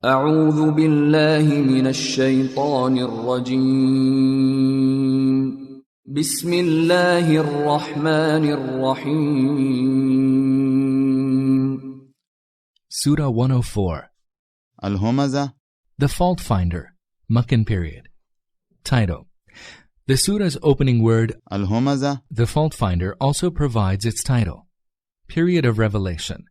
أعوذ بالله من الشيطان الرجيم بسم الله الرحمن الرحيم Surah 104 Humazah, The Fault Finder, Meccan period. Title: The surah's opening word, Humazah, the fault finder, also provides its title. Period of revelation.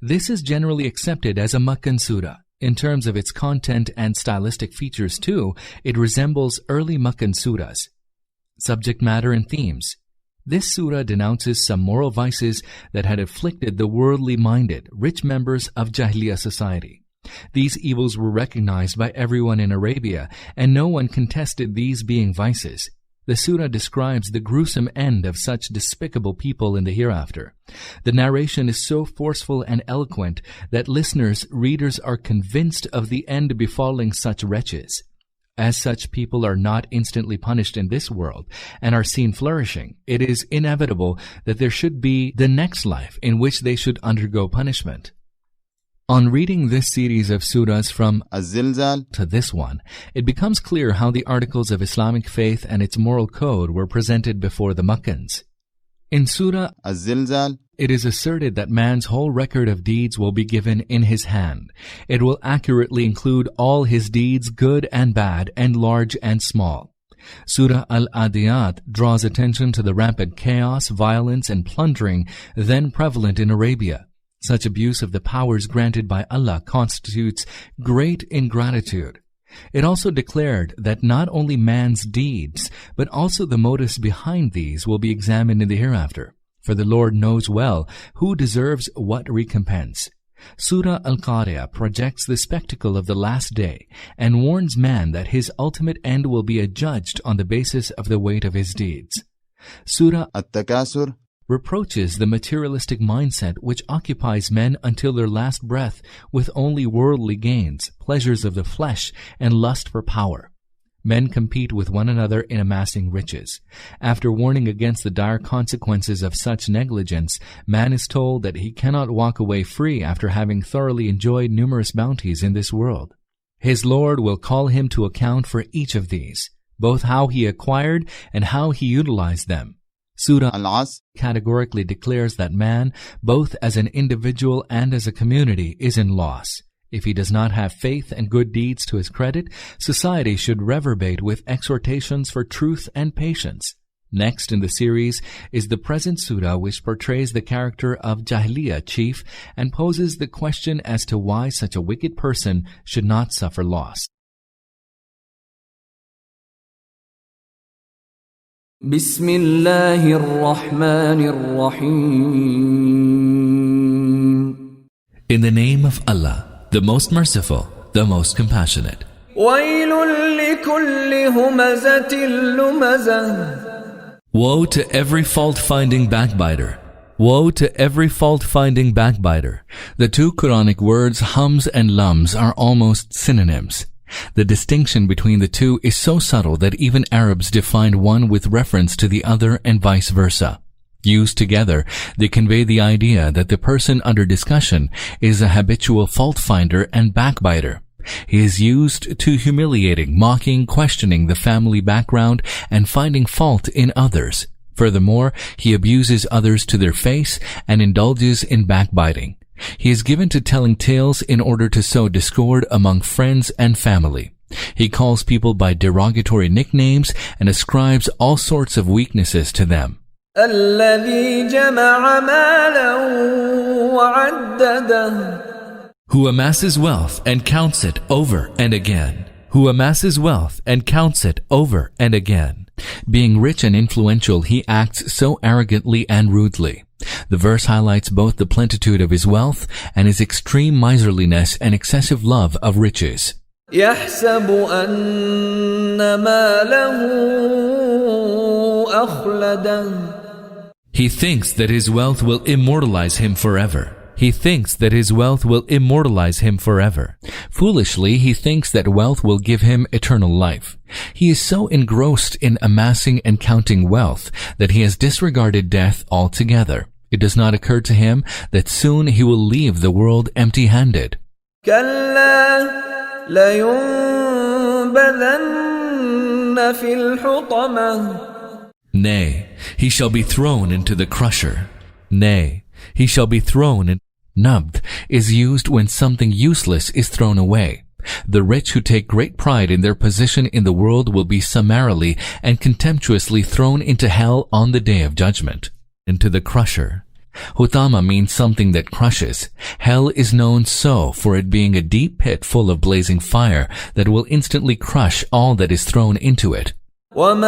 This is generally accepted as a Meccan surah. In terms of its content and stylistic features too, it resembles early Meccan surahs. Subject matter and themes. This surah denounces some moral vices that had afflicted the worldly-minded, rich members of Jahiliyyah society. These evils were recognized by everyone in Arabia, and no one contested these being vices. The surah describes the gruesome end of such despicable people in the hereafter. The narration is so forceful and eloquent that readers are convinced of the end befalling such wretches. As such people are not instantly punished in this world and are seen flourishing, it is inevitable that there should be the next life in which they should undergo punishment. On reading this series of surahs from Az-Zilzal to this one, it becomes clear how the articles of Islamic faith and its moral code were presented before the Meccans. In Surah Az-Zilzal, it is asserted that man's whole record of deeds will be given in his hand. It will accurately include all his deeds, good and bad, and large and small. Surah Al-Adiyat draws attention to the rampant chaos, violence, and plundering then prevalent in Arabia. Such abuse of the powers granted by Allah constitutes great ingratitude. It also declared that not only man's deeds, but also the motives behind these will be examined in the hereafter. For the Lord knows well who deserves what recompense. Surah Al-Qari'ah projects the spectacle of the last day and warns man that his ultimate end will be adjudged on the basis of the weight of his deeds. Surah At-Takasur reproaches the materialistic mindset which occupies men until their last breath with only worldly gains, pleasures of the flesh, and lust for power. Men compete with one another in amassing riches. After warning against the dire consequences of such negligence, man is told that he cannot walk away free after having thoroughly enjoyed numerous bounties in this world. His Lord will call him to account for each of these, both how he acquired and how he utilized them. Surah Al-As categorically declares that man, both as an individual and as a community, is in loss. If he does not have faith and good deeds to his credit, society should reverberate with exhortations for truth and patience. Next in the series is the present surah, which portrays the character of Jahiliyyah chief and poses the question as to why such a wicked person should not suffer loss. بسم الله الرحمن الرحيم In the name of Allah, the most merciful, the most compassionate. ويل لكل همزة لمزة Woe to every fault-finding backbiter. Woe to every fault-finding backbiter. The two Quranic words hums and lums are almost synonyms. The distinction between the two is so subtle that even Arabs define one with reference to the other and vice versa. Used together, they convey the idea that the person under discussion is a habitual fault finder and backbiter. He is used to humiliating, mocking, questioning the family background, and finding fault in others. Furthermore, he abuses others to their face and indulges in backbiting. He is given to telling tales in order to sow discord among friends and family. He calls people by derogatory nicknames and ascribes all sorts of weaknesses to them. الذي جمع مالا وعدده Who amasses wealth and counts it over and again. Who amasses wealth and counts it over and again. Being rich and influential, he acts so arrogantly and rudely. The verse highlights both the plenitude of his wealth and his extreme miserliness and excessive love of riches. يحسب أن ماله أخلده He thinks that his wealth will immortalize him forever. He thinks that his wealth will immortalize him forever. Foolishly, he thinks that wealth will give him eternal life. He is so engrossed in amassing and counting wealth that he has disregarded death altogether. It does not occur to him that soon he will leave the world empty-handed. كلا لينبذن في الحطمة. Nay, he shall be thrown into the crusher. Nay, he shall be thrown in. Nabd is used when something useless is thrown away. The rich who take great pride in their position in the world will be summarily and contemptuously thrown into hell on the day of judgment. Into the crusher. Hutama means something that crushes. Hell is known so for it being a deep pit full of blazing fire that will instantly crush all that is thrown into it. وما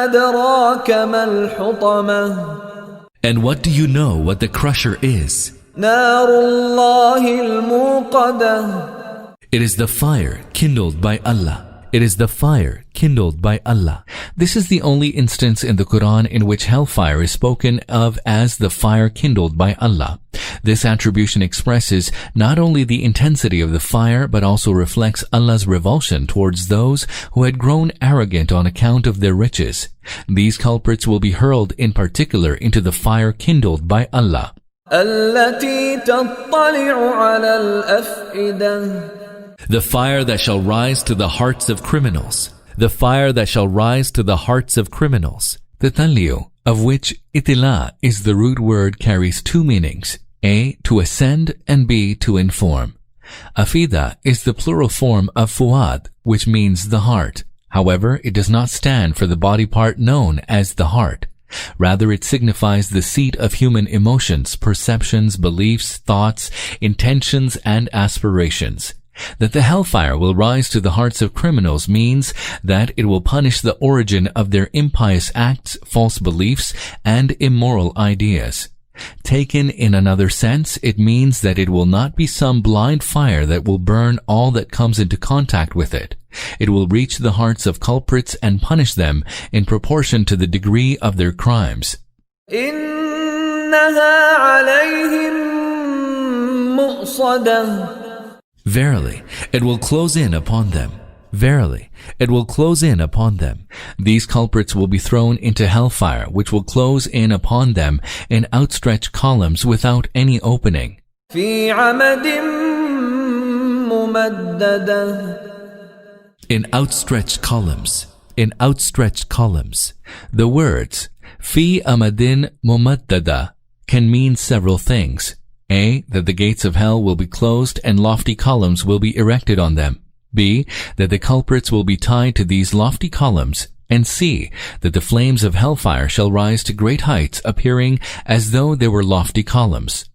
أدراك ما الحطمة. And what do you know what the crusher is? نار الله الموقدة. It is the fire kindled by Allah. It is the fire kindled by Allah. This is the only instance in the Quran in which hellfire is spoken of as the fire kindled by Allah. This attribution expresses not only the intensity of the fire, but also reflects Allah's revulsion towards those who had grown arrogant on account of their riches. These culprits will be hurled in particular into the fire kindled by Allah. التي تطلع على الأفئدة. The fire that shall rise to the hearts of criminals. The fire that shall rise to the hearts of criminals. The talliu, of which itila is the root word, carries two meanings. A, to ascend, and B, to inform. Afida is the plural form of fuad, which means the heart. However, it does not stand for the body part known as the heart. Rather, it signifies the seat of human emotions, perceptions, beliefs, thoughts, intentions, and aspirations. That the hellfire will rise to the hearts of criminals means that it will punish the origin of their impious acts, false beliefs, and immoral ideas. Taken in another sense, it means that it will not be some blind fire that will burn all that comes into contact with it. It will reach the hearts of culprits and punish them in proportion to the degree of their crimes. إنها عليهم مؤصدة. Verily, it will close in upon them. Verily, it will close in upon them. These culprits will be thrown into hellfire, which will close in upon them in outstretched columns without any opening. في عمد ممددة. In outstretched columns. In outstretched columns. The words fi amadin mumaddada can mean several things. A, that the gates of hell will be closed and lofty columns will be erected on them. B, that the culprits will be tied to these lofty columns. And C, that the flames of hellfire shall rise to great heights, appearing as though they were lofty columns.